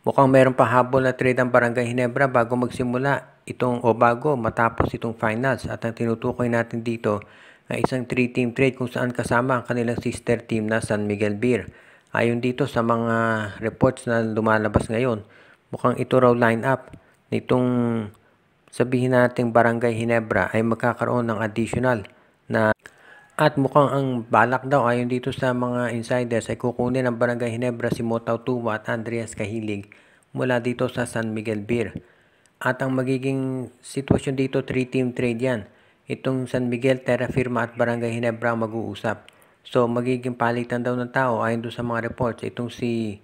Mukhang meron pa habol na trade ang Barangay Ginebra bago magsimula bago matapos itong finals, at ang tinutukoy natin dito ay isang 3-team trade kung saan kasama ang kanilang sister team na San Miguel Beer. Ayon dito sa mga reports na lumalabas ngayon, mukhang ito raw line-up nitong sabihin nating Barangay Ginebra ay magkakaroon ng additional na, at mukhang ang balak daw ayon dito sa mga insiders ay kukunin ng Barangay Ginebra si Motaw Tuwa at Andreas Kahilig mula dito sa San Miguel Beer. At ang magiging sitwasyon dito, 3-team trade yan. Itong San Miguel, Terra Firma at Barangay Ginebra mag-uusap. So magiging palitan daw ng tao ayon doon sa mga reports. Itong si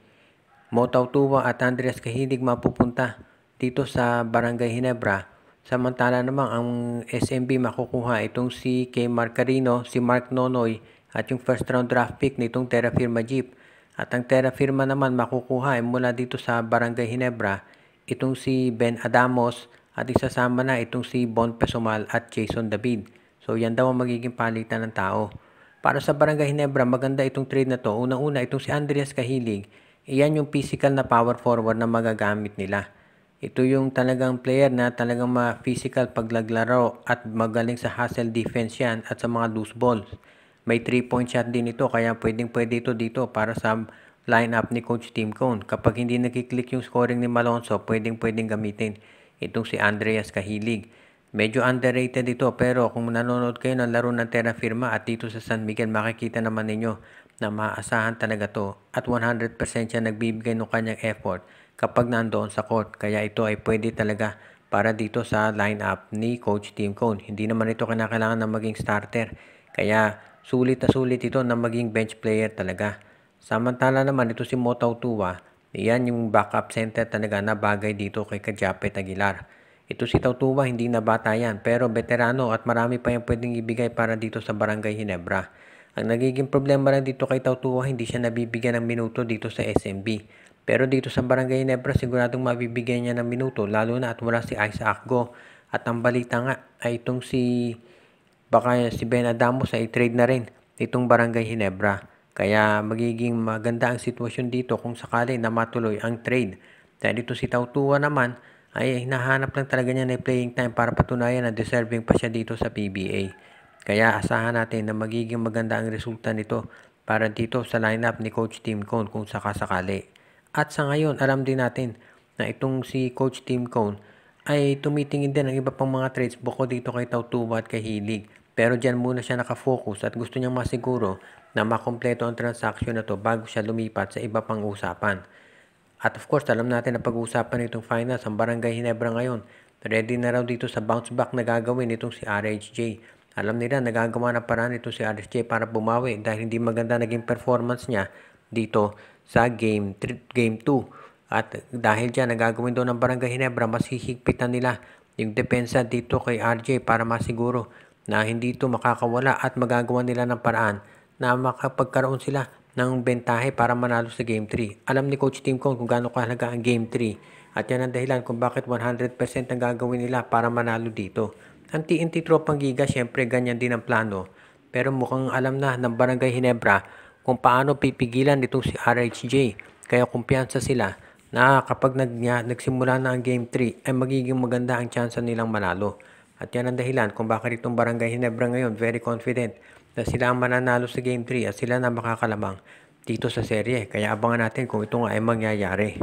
Motaw Tuwa at Andreas Kahilig mapupunta dito sa Barangay Ginebra. Samantala namang ang SMB makukuha itong si Kay Marcarino, si Mark Nonoy at yung first round draft pick nitong Terra Firma Jeep. At ang Terra Firma naman makukuha ay mula dito sa Barangay Ginebra itong si Ben Adamos at isasama na itong si Bon Pesomal at Jason David. So yan daw ang magiging palitan ng tao. Para sa Barangay Ginebra, maganda itong trade na to. Unang-una itong si Andreas Kahilig, iyan yung physical na power forward na magagamit nila. Ito yung talagang player na talagang ma-physical paglaglaro at magaling sa hustle defense yan at sa mga loose balls. May 3-point shot din ito kaya pwede ito dito para sa lineup ni Coach Tim Cone. Kapag hindi nakiklik yung scoring ni Malonzo, pwedeng gamitin itong si Andreas Kahilig. Medyo underrated ito pero kung nanonood kayo ng laro ng Terra Firma at dito sa San Miguel, makikita naman ninyo na maaasahan talaga to at 100% siya nagbibigay ng kanyang effort kapag nandoon sa court. Kaya ito ay pwede talaga para dito sa lineup ni Coach Tim Cone. Hindi naman ito kinakailangan na maging starter. Kaya sulit na sulit ito na maging bench player talaga. Samantala naman ito si Motaw Tuwa, iyan yung backup center talaga na bagay dito kay Kajapet Aguilar. Ito si Tautuwa, hindi na bata yan, pero veterano at marami pa yung pwedeng ibigay para dito sa Barangay Ginebra. Ang nagiging problema lang dito kay Tautuwa, hindi siya nabibigyan ng minuto dito sa SMB. Pero dito sa Barangay Ginebra, siguradong mabibigyan niya ng minuto, lalo na at wala si Isaac Go. At ang balita nga ay itong si Ben Adamos ay trade na rin itong Barangay Ginebra. Kaya magiging maganda ang sitwasyon dito kung sakali na matuloy ang trade. Dahil dito si Tautuwa naman ay hinahanap lang talaga niya ng playing time para patunayan na deserving pa siya dito sa PBA. Kaya asahan natin na magiging maganda ang resulta nito para dito sa lineup ni Coach Tim Cone kung sakasakali. At sa ngayon, alam din natin na itong si Coach Tim Cone ay tumitingin din ng iba pang mga trades bukod dito kay Tautuwa at kay Hilig. Pero dyan muna siya nakafocus at gusto niyang masiguro na makompleto ang transaction na to bago siya lumipat sa iba pang usapan. At of course, alam natin na pag-uusapan itong finals ang Barangay Ginebra ngayon. Ready na raw dito sa bounce back na gagawin itong si RHJ. Alam nila nagagawa na paraan ito si RHJ para bumawi dahil hindi maganda naging performance niya dito sa game 2. At dahil dyan, nagagawin doon ng Barangay Ginebra, mas hihigpitan nila yung depensa dito kay RJ para masiguro na hindi ito makakawala at magagawa nila ng paraan na makapagkaroon sila ng bentahe para manalo sa Game 3. Alam ni Coach Tim Cone kung gaano kahalaga ang Game 3 at yan ang dahilan kung bakit 100% ang gagawin nila para manalo dito. Ang TNT Tropang Giga, syempre ganyan din ang plano. Pero mukhang alam na ng Barangay Ginebra kung paano pipigilan itong si RHJ. Kaya kumpiyansa sila na kapag nagsimula na ang Game 3 ay magiging maganda ang tsansa nilang manalo. At yan ang dahilan kung bakit itong Barangay Ginebra ngayon very confident na sila ang mananalo sa Game 3 at sila na makakalamang dito sa serye. Kaya abangan natin kung ito nga ay mangyayari.